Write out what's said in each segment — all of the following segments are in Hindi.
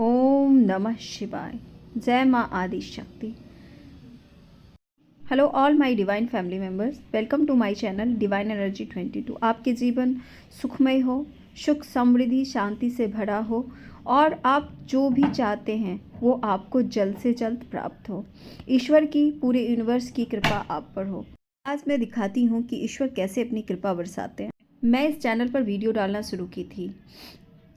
ओम नमः शिवाय। जय माँ Adi Shakti. Hello all my divine family members, welcome to my channel divine energy 22। आपके जीवन सुखमय हो, सुख समृद्धि शांति से भरा हो और आप जो भी चाहते हैं वो आपको जल्द से जल्द प्राप्त हो। ईश्वर की, पूरे यूनिवर्स की कृपा आप पर हो। आज मैं दिखाती हूँ कि ईश्वर कैसे अपनी कृपा बरसाते हैं। मैं इस चैनल पर वीडियो डालना शुरू की थी,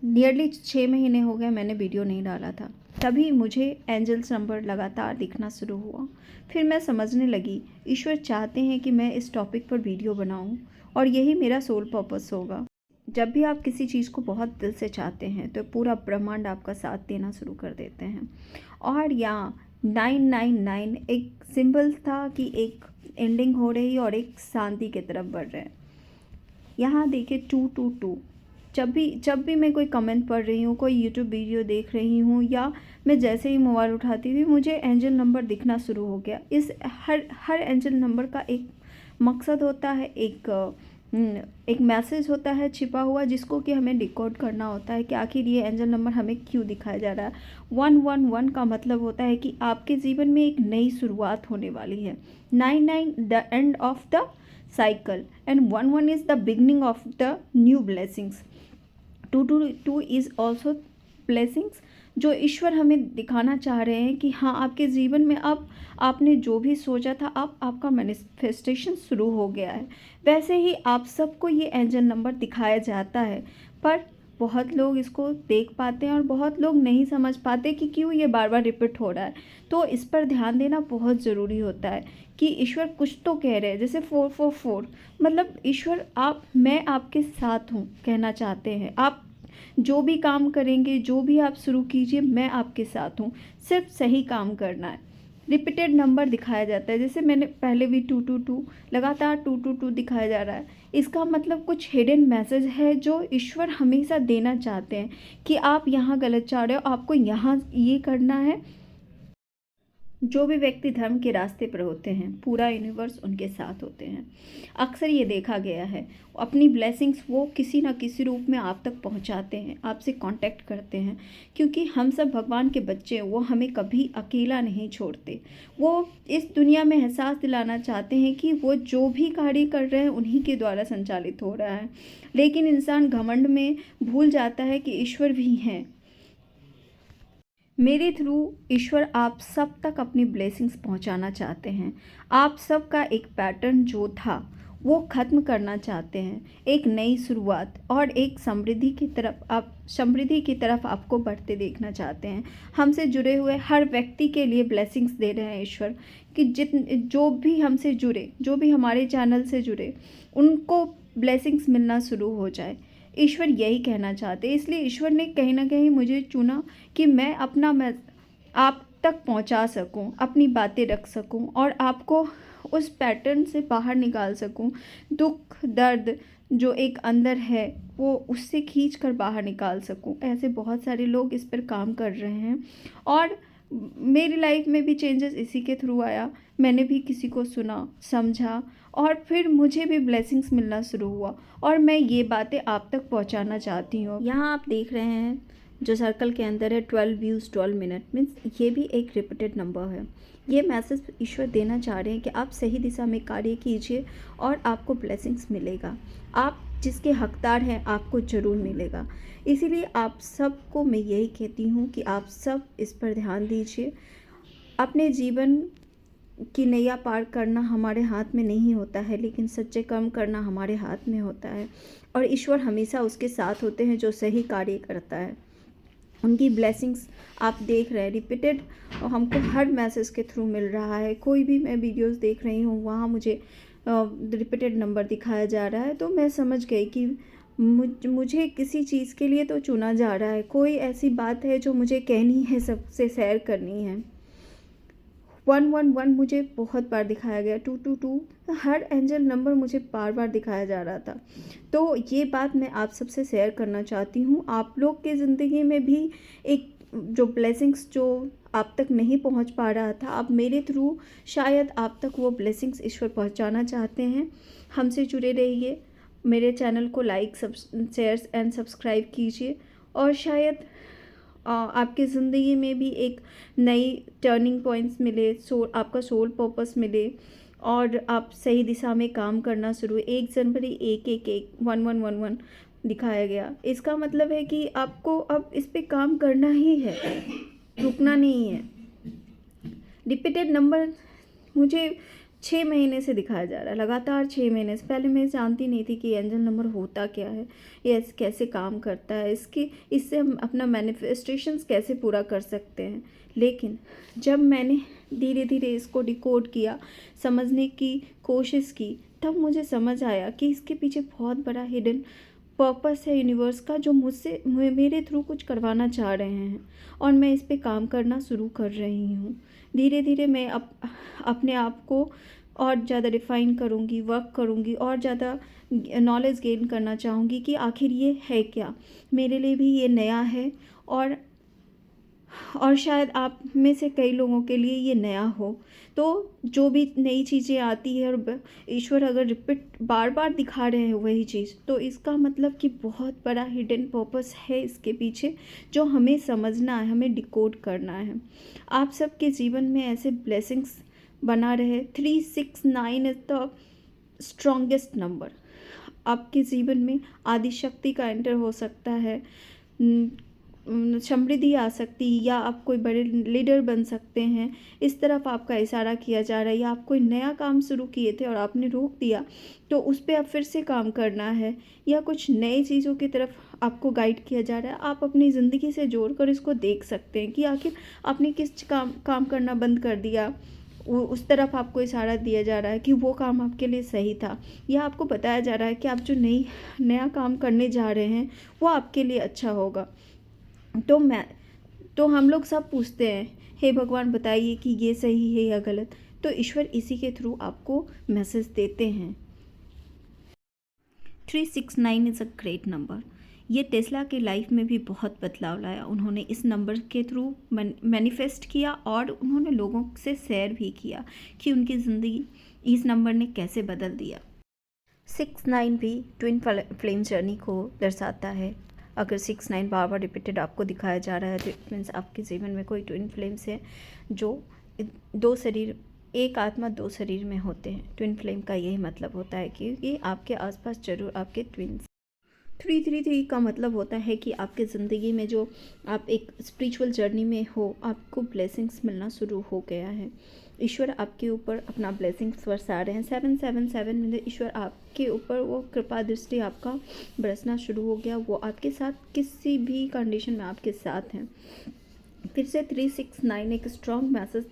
नियरली 6 महीने हो गए मैंने वीडियो नहीं डाला था। तभी मुझे एंजल्स नंबर लगातार दिखना शुरू हुआ। फिर मैं समझने लगी ईश्वर चाहते हैं कि मैं इस टॉपिक पर वीडियो बनाऊं और यही मेरा सोल पर्पस होगा। जब भी आप किसी चीज़ को बहुत दिल से चाहते हैं तो पूरा ब्रह्मांड आपका साथ देना शुरू कर देते हैं। और यहाँ 999 एक सिंबल था कि एक एंडिंग हो रही और एक शांति की तरफ बढ़ रहे हैं। यहाँ देखिए 222। जब भी मैं कोई कमेंट पढ़ रही हूँ, कोई यूट्यूब वीडियो देख रही हूँ या मैं जैसे ही मोबाइल उठाती थी मुझे एंजल नंबर दिखना शुरू हो गया। इस हर एंजल नंबर का एक मकसद होता है, एक मैसेज होता है छिपा हुआ, जिसको कि हमें डिकोड करना होता है कि आखिर ये एंजल नंबर हमें क्यों दिखाया जा रहा है। 111 का मतलब होता है कि आपके जीवन में एक नई शुरुआत होने वाली है। 99 the end of the cycle and 11 is the beginning of the new blessings. 222 is also blessings, जो ईश्वर हमें दिखाना चाह रहे हैं कि हाँ, आपके जीवन में अब आपने जो भी सोचा था अब आपका मैनिफेस्टेशन शुरू हो गया है। वैसे ही आप सबको ये एंजल नंबर दिखाया जाता है, पर बहुत लोग इसको देख पाते हैं और बहुत लोग नहीं समझ पाते कि क्यों ये बार बार रिपीट हो रहा है। तो इस पर ध्यान देना बहुत ज़रूरी होता है कि ईश्वर कुछ तो कह रहे हैं। जैसे 444 मतलब ईश्वर मैं आपके साथ हूँ कहना चाहते हैं। आप जो भी काम करेंगे, जो भी आप शुरू कीजिए, मैं आपके साथ हूँ, सिर्फ सही काम करना है। रिपीटेड नंबर दिखाया जाता है, जैसे मैंने पहले भी 222 लगातार 222 दिखाया जा रहा है। इसका मतलब कुछ हिडन मैसेज है जो ईश्वर हमेशा देना चाहते हैं कि आप यहाँ गलत जा रहे हो, आपको यहाँ ये करना है। जो भी व्यक्ति धर्म के रास्ते पर होते हैं पूरा यूनिवर्स उनके साथ होते हैं। अक्सर ये देखा गया है, अपनी ब्लेसिंग्स वो किसी ना किसी रूप में आप तक पहुंचाते हैं, आपसे कांटेक्ट करते हैं, क्योंकि हम सब भगवान के बच्चे हैं। वो हमें कभी अकेला नहीं छोड़ते। वो इस दुनिया में एहसास दिलाना चाहते हैं कि वो जो भी कार्य कर रहे हैं उन्हीं के द्वारा संचालित हो रहा है। लेकिन इंसान घमंड में भूल जाता है कि ईश्वर भी हैं। मेरे थ्रू ईश्वर आप सब तक अपनी ब्लेसिंग्स पहुंचाना चाहते हैं। आप सब का एक पैटर्न जो था वो ख़त्म करना चाहते हैं। एक नई शुरुआत और एक समृद्धि की तरफ आपको बढ़ते देखना चाहते हैं। हमसे जुड़े हुए हर व्यक्ति के लिए ब्लेसिंग्स दे रहे हैं ईश्वर कि जो भी हमसे जुड़े, जो भी हमारे चैनल से जुड़े, उनको ब्लेसिंग्स मिलना शुरू हो जाए। ईश्वर यही कहना चाहते हैं। इसलिए ईश्वर ने कहीं ना कहीं मुझे चुना कि मैं आप तक पहुंचा सकूं, अपनी बातें रख सकूं और आपको उस पैटर्न से बाहर निकाल सकूं। दुख दर्द जो एक अंदर है वो उससे खींच कर बाहर निकाल सकूं। ऐसे बहुत सारे लोग इस पर काम कर रहे हैं और मेरी लाइफ में भी चेंजेस इसी के थ्रू आया। मैंने भी किसी को सुना, समझा और फिर मुझे भी ब्लेसिंग्स मिलना शुरू हुआ और मैं ये बातें आप तक पहुंचाना चाहती हूँ। यहाँ आप देख रहे हैं जो सर्कल के अंदर है 12 व्यूज़ 12 मिनट मीन्स ये भी एक रिपीटेड नंबर है। ये मैसेज ईश्वर देना चाह रहे हैं कि आप सही दिशा में कार्य कीजिए और आपको ब्लेसिंग्स मिलेगा। आप जिसके हकदार हैं आपको ज़रूर मिलेगा। इसीलिए आप सबको मैं यही कहती हूँ कि आप सब इस पर ध्यान दीजिए। अपने जीवन की नैया पार करना हमारे हाथ में नहीं होता है, लेकिन सच्चे कर्म करना हमारे हाथ में होता है और ईश्वर हमेशा उसके साथ होते हैं जो सही कार्य करता है। उनकी ब्लेसिंग्स आप देख रहे हैं रिपीटेड और हमको हर मैसेज के थ्रू मिल रहा है। कोई भी मैं वीडियोस देख रही हूँ वहाँ मुझे रिपीटेड नंबर दिखाया जा रहा है, तो मैं समझ गई कि मुझे किसी चीज़ के लिए तो चुना जा रहा है। कोई ऐसी बात है जो मुझे कहनी है, सबसे शेयर करनी है। 111 मुझे बहुत बार दिखाया गया, 222 हर एंजल नंबर मुझे बार बार दिखाया जा रहा था। तो ये बात मैं आप सबसे शेयर करना चाहती हूँ। आप लोग के ज़िंदगी में भी एक जो ब्लेसिंग्स जो आप तक नहीं पहुँच पा रहा था, अब मेरे थ्रू शायद आप तक वो ब्लेसिंग्स ईश्वर पहुँचाना चाहते हैं। हमसे जुड़े रहिए, मेरे चैनल को लाइक शेयर एंड सब्सक्राइब कीजिए और शायद आपकी ज़िंदगी में भी एक नई टर्निंग पॉइंट्स मिले, आपका सोल पर्पस मिले और आप सही दिशा में काम करना शुरू। 1 जनवरी 11111 दिखाया गया। इसका मतलब है कि आपको अब इस पे काम करना ही है, रुकना नहीं है। रिपीटेड नंबर मुझे 6 महीने से दिखाया जा रहा है, लगातार 6 महीने से। पहले मैं जानती नहीं थी कि एंजल नंबर होता क्या है, ये कैसे काम करता है, इससे हम अपना मैनिफेस्टेशंस कैसे पूरा कर सकते हैं। लेकिन जब मैंने धीरे धीरे इसको डिकोड किया, समझने की कोशिश की, तब मुझे समझ आया कि इसके पीछे बहुत बड़ा हिडन पर्पस है यूनिवर्स का, जो मुझसे मेरे थ्रू कुछ करवाना चाह रहे हैं और मैं इस पे काम करना शुरू कर रही हूँ। धीरे धीरे मैं अपने आप को और ज़्यादा रिफ़ाइन करूँगी, वर्क करूँगी और ज़्यादा नॉलेज गेन करना चाहूँगी कि आखिर ये है क्या। मेरे लिए भी ये नया है और शायद आप में से कई लोगों के लिए ये नया हो। तो जो भी नई चीज़ें आती है और ईश्वर अगर रिपीट बार बार दिखा रहे हैं वही चीज़, तो इसका मतलब कि बहुत बड़ा हिडन पर्पस है इसके पीछे, जो हमें समझना है, हमें डिकोड करना है। आप सबके जीवन में ऐसे ब्लेसिंग्स बना रहे। 369 इज़ द स्ट्रॉन्गेस्ट नंबर। आपके जीवन में आदि शक्ति का एंटर हो सकता है, समृद्धि आ सकती है, या आप कोई बड़े लीडर बन सकते हैं। इस तरफ आपका इशारा किया जा रहा है, या आप कोई नया काम शुरू किए थे और आपने रोक दिया, तो उस पर आप फिर से काम करना है, या कुछ नई चीज़ों की तरफ आपको गाइड किया जा रहा है। आप अपनी ज़िंदगी से जोड़कर इसको देख सकते हैं कि आखिर आपने किस काम करना बंद कर दिया, उस तरफ आपको इशारा दिया जा रहा है कि वो काम आपके लिए सही था, या आपको बताया जा रहा है कि आप जो नया काम करने जा रहे हैं वो आपके लिए अच्छा होगा। तो हम लोग सब पूछते हैं, हे भगवान बताइए कि ये सही है या गलत। तो ईश्वर इसी के थ्रू आपको मैसेज देते हैं। 369 इज़ अ ग्रेट नंबर। ये टेस्ला के लाइफ में भी बहुत बदलाव लाया। उन्होंने इस नंबर के थ्रू मैनिफेस्ट किया और उन्होंने लोगों से शेयर भी किया कि उनकी ज़िंदगी इस नंबर ने कैसे बदल दिया। 69 भी ट्विन फ्लेम जर्नी को दर्शाता है। अगर 69 बार बार रिपीटेड आपको दिखाया जा रहा है तो इट मीन्स आपके जीवन में कोई ट्विन फ्लेम्स है, जो दो शरीर, एक आत्मा दो शरीर में होते हैं। ट्विन फ्लेम का यही मतलब होता है कि आपके आसपास जरूर आपके ट्विन्स। 333 का मतलब होता है कि आपके ज़िंदगी में जो आप एक स्पिरिचुअल जर्नी में हो, आपको ब्लेसिंग्स मिलना शुरू हो गया है। ईश्वर आपके ऊपर अपना ब्लेसिंग्स बरसा रहे हैं। 777 में ईश्वर आपके ऊपर वो कृपा दृष्टि आपका बरसना शुरू हो गया। वो आपके साथ किसी भी कंडीशन में आपके साथ हैं। फिर से 369 एक स्ट्रॉन्ग मैसेज,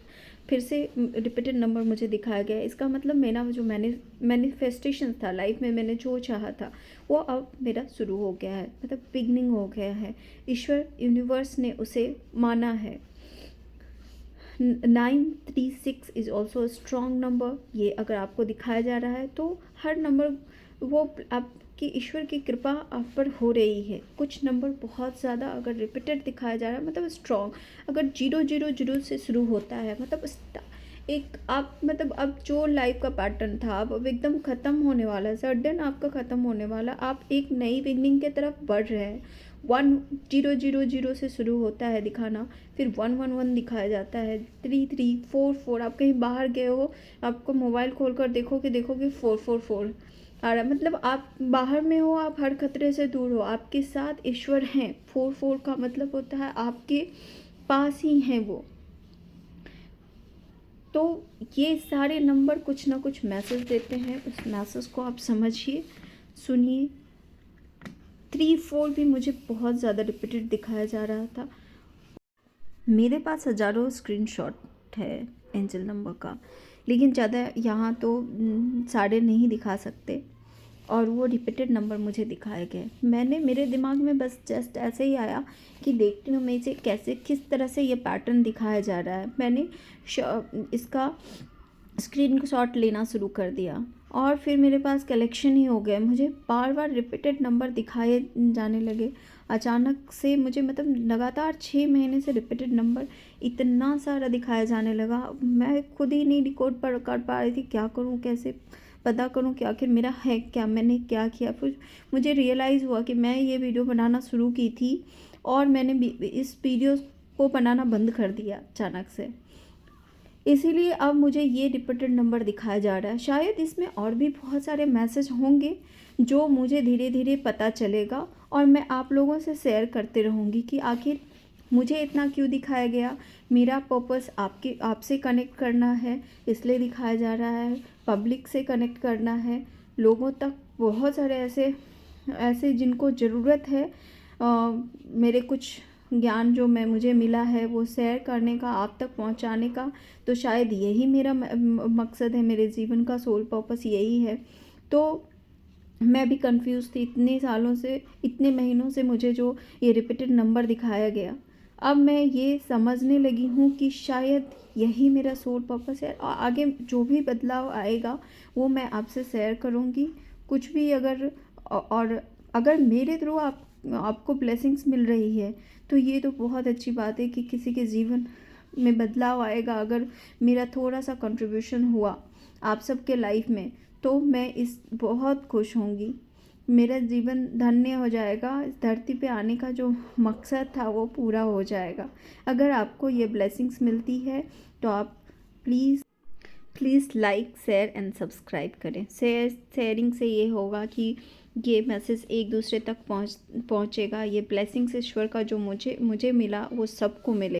फिर से रिपीटेड नंबर मुझे दिखाया गया। इसका मतलब मेरा जो मैनिफेस्टेशन था लाइफ में, मैंने जो चाहा था वो अब मेरा शुरू हो गया है, मतलब बिगनिंग हो गया है। ईश्वर यूनिवर्स ने उसे माना है। 936 इज़ ऑल्सो स्ट्रॉन्ग नंबर। ये अगर आपको दिखाया जा रहा है तो हर नंबर वो आपकी ईश्वर की कृपा आप पर हो रही है। कुछ नंबर बहुत ज़्यादा अगर रिपीटेड दिखाया जा रहा है मतलब स्ट्रॉन्ग। अगर 000 से शुरू होता है मतलब एक आप मतलब अब जो लाइफ का पैटर्न था अब एकदम ख़त्म होने वाला है, सडन आपका ख़त्म होने वाला। आप एक नई बिगनिंग की तरफ बढ़ रहे हैं। 1000 से शुरू होता है दिखाना, फिर 111 दिखाया जाता है, 3344। आप कहीं बाहर गए हो, आपको मोबाइल खोल कर देखोगे 444 आ रहा है, मतलब आप बाहर में हो, आप हर खतरे से दूर हो, आपके साथ ईश्वर हैं। 44 का मतलब होता है आपके पास ही हैं वो। तो ये सारे नंबर कुछ ना कुछ मैसेज देते हैं, उस मैसेज को आप समझिए, सुनिए। 34 भी मुझे बहुत ज़्यादा रिपीटेड दिखाया जा रहा था। मेरे पास हज़ारों स्क्रीनशॉट है एंजल नंबर का, लेकिन ज़्यादा यहाँ तो सारे नहीं दिखा सकते, और वो रिपीटेड नंबर मुझे दिखाए गए। मेरे दिमाग में बस जस्ट ऐसे ही आया कि देखती हूँ मैं इसे कैसे, किस तरह से ये पैटर्न दिखाया जा रहा है। मैंने इसका स्क्रीन शॉट लेना शुरू कर दिया और फिर मेरे पास कलेक्शन ही हो गए। मुझे बार बार रिपीटेड नंबर दिखाए जाने लगे अचानक से। मुझे मतलब लगातार 6 महीने से रिपीटेड नंबर इतना सारा दिखाया जाने लगा, मैं खुद ही नहीं डिकोड कर पा रही थी। क्या करूँ, कैसे पता करूँ कि आखिर मेरा है क्या, मैंने क्या किया। फिर मुझे रियलाइज़ हुआ कि मैं ये वीडियो बनाना शुरू की थी और मैंने इस वीडियो को बनाना बंद कर दिया अचानक से। इसीलिए अब मुझे ये रिपीटेड नंबर दिखाया जा रहा है। शायद इसमें और भी बहुत सारे मैसेज होंगे जो मुझे धीरे धीरे पता चलेगा और मैं आप लोगों से शेयर करते रहूँगी कि आखिर मुझे इतना क्यों दिखाया गया। मेरा पर्पस आपसे कनेक्ट करना है, इसलिए दिखाया जा रहा है। पब्लिक से कनेक्ट करना है, लोगों तक बहुत सारे ऐसे ऐसे जिनको ज़रूरत है मेरे कुछ ज्ञान जो मुझे मिला है वो शेयर करने का, आप तक पहुंचाने का। तो शायद यही मेरा मकसद है, मेरे जीवन का सोल पर्पस यही है। तो मैं भी कंफ्यूज थी इतने सालों से, इतने महीनों से मुझे जो ये रिपीटेड नंबर दिखाया गया। अब मैं ये समझने लगी हूँ कि शायद यही मेरा सोल पर्पस है। और आगे जो भी बदलाव आएगा वो मैं आपसे शेयर करूँगी। कुछ भी और अगर मेरे थ्रू आपको ब्लेसिंग्स मिल रही है तो ये तो बहुत अच्छी बात है कि किसी के जीवन में बदलाव आएगा। अगर मेरा थोड़ा सा कंट्रीब्यूशन हुआ आप सबके लाइफ में तो मैं इस बहुत खुश होंगी। मेरा जीवन धन्य हो जाएगा, इस धरती पे आने का जो मकसद था वो पूरा हो जाएगा। अगर आपको ये ब्लेसिंग्स मिलती है तो आप please like, share and subscribe करें। शेयरिंग से ये होगा कि ये मैसेज एक दूसरे तक पहुंचेगा। ये ब्लेसिंग्स ईश्वर का जो मुझे मिला वो सबको मिले।